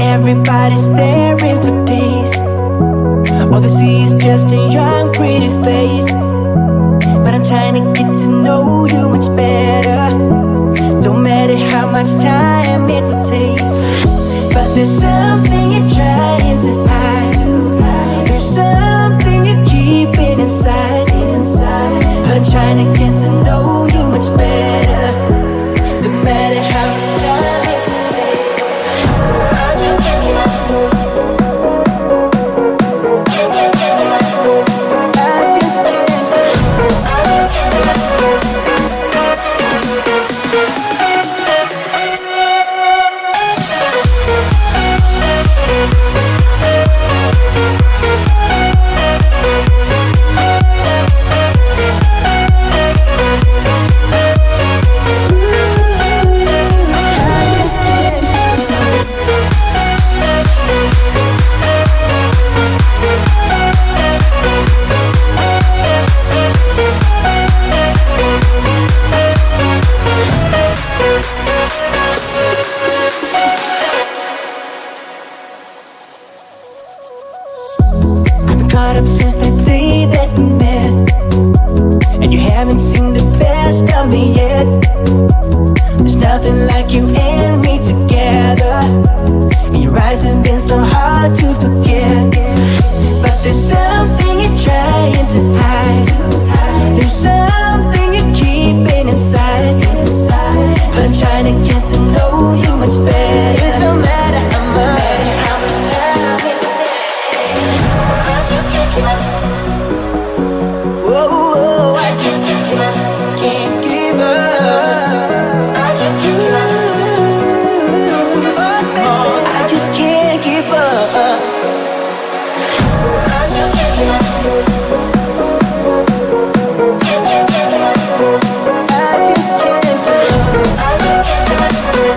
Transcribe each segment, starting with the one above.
Everybody's staring for days. All they see is just a young pretty face. But I'm trying to get to know you much better. Don't matter how much time it will take. But there's something you're trying to hide. There's something you're keeping inside. I'm trying to get to know you much better. Don't matter how much time it will take. I just can't give up. Can't give up. I just can't. I just can't give up. Caught up since the day that we met, and you haven't seen the best of me yet. There's nothing like you and me together, and your eyes have been so hard to forget. But there's something you're trying to hide. There's something you're keeping inside. I'm trying to get to know you much better. It don't matter how much time it takes. I just can't give up. Whoa, I just can't give up. Can't give up. I just can't give up. Oh, baby, I just can't give up. I just can't give up. Can't give up. I just can't give up. I just can't give up.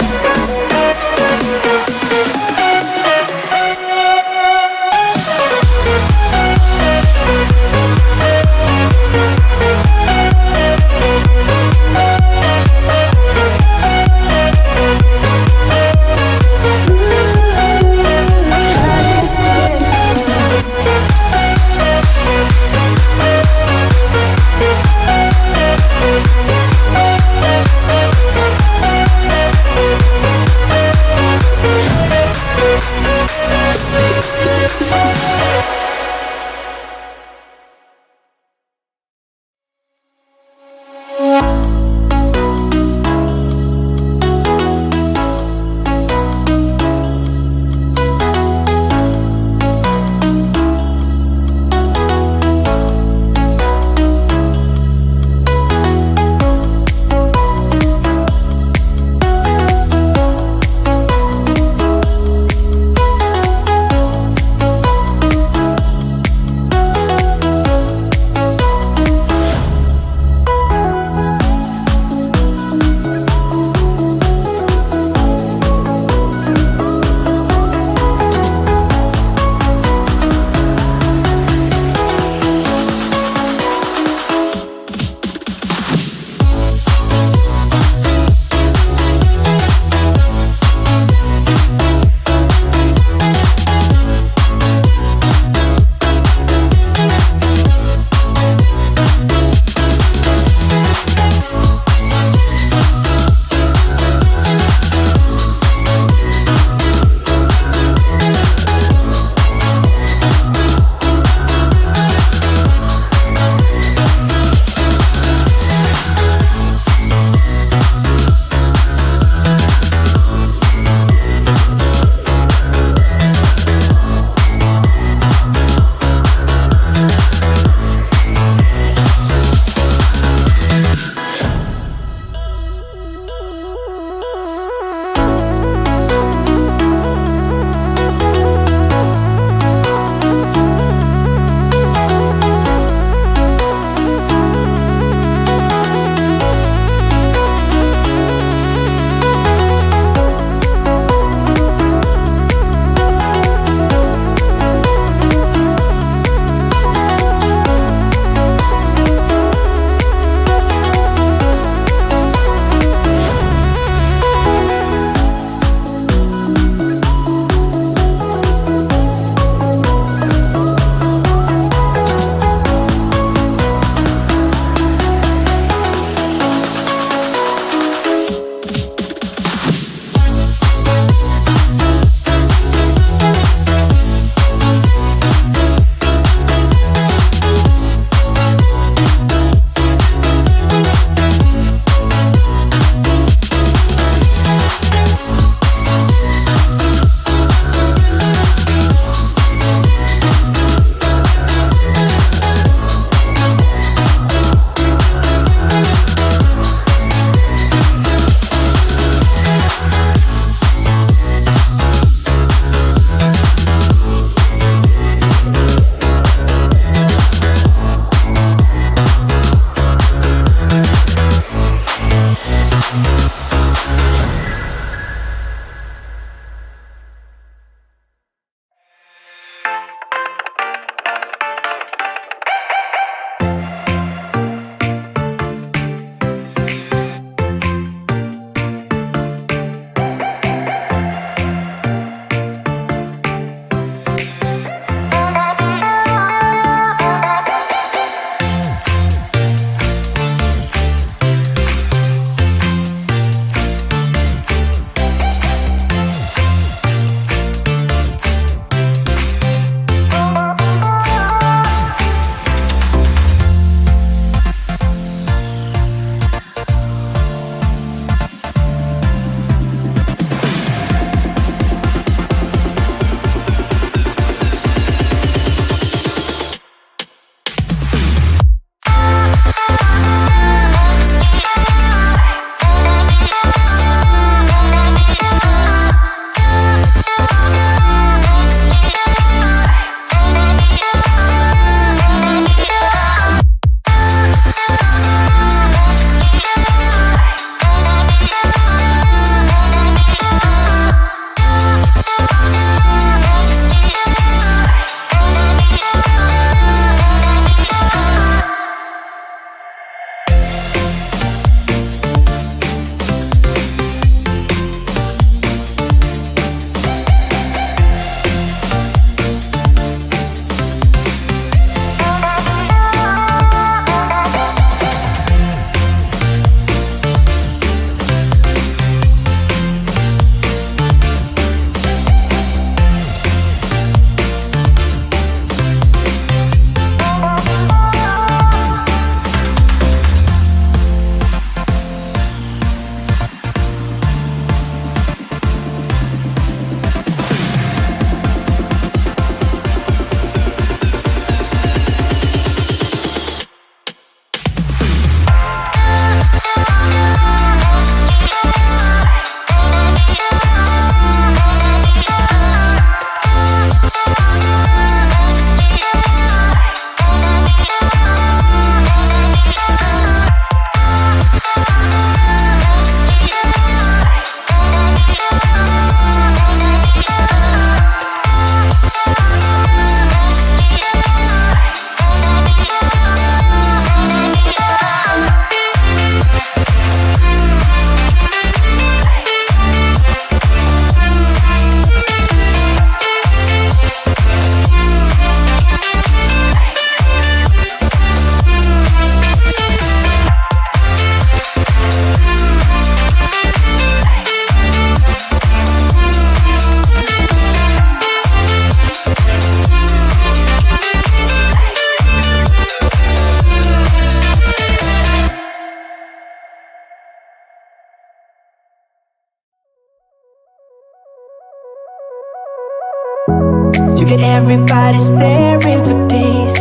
You get everybody staring for days.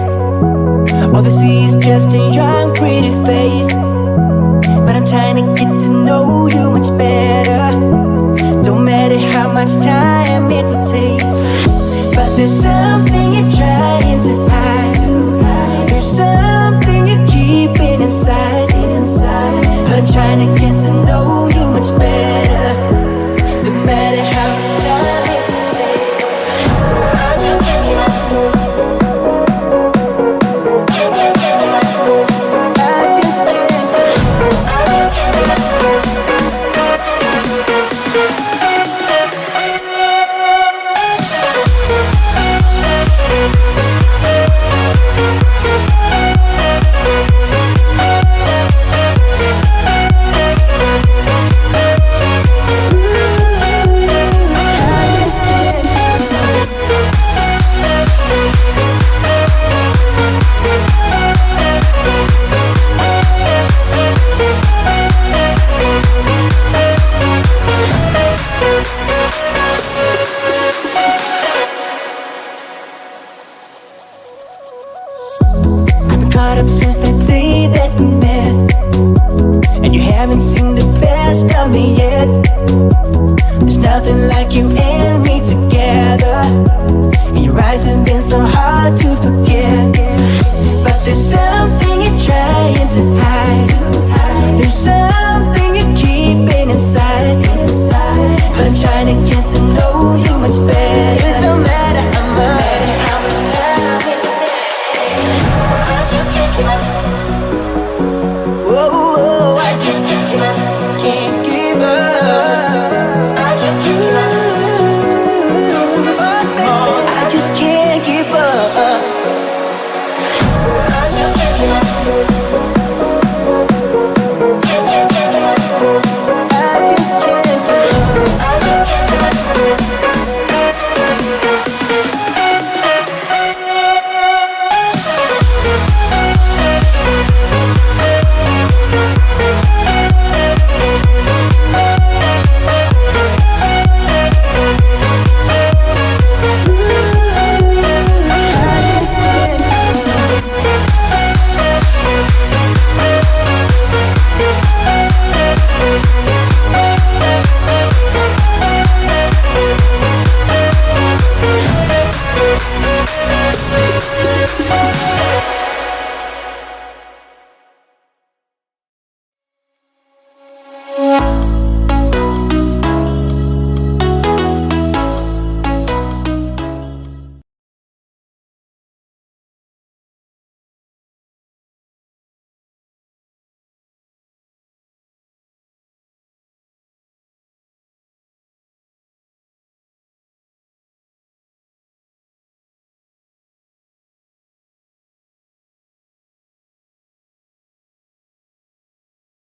All they see is just a young pretty face. But I'm trying to get to know you much better. Don't matter how much time it will take. But there's something you're trying to hide. There's something you're keeping inside. I'm trying to get to know you much better. Don't matter how much time it will take. I just can't give up. Caught up since that day that we met, and you haven't seen the best of me yet. There's nothing like you and me together, and your eyes have been so hard to forget. But there's something you're trying to hide. There's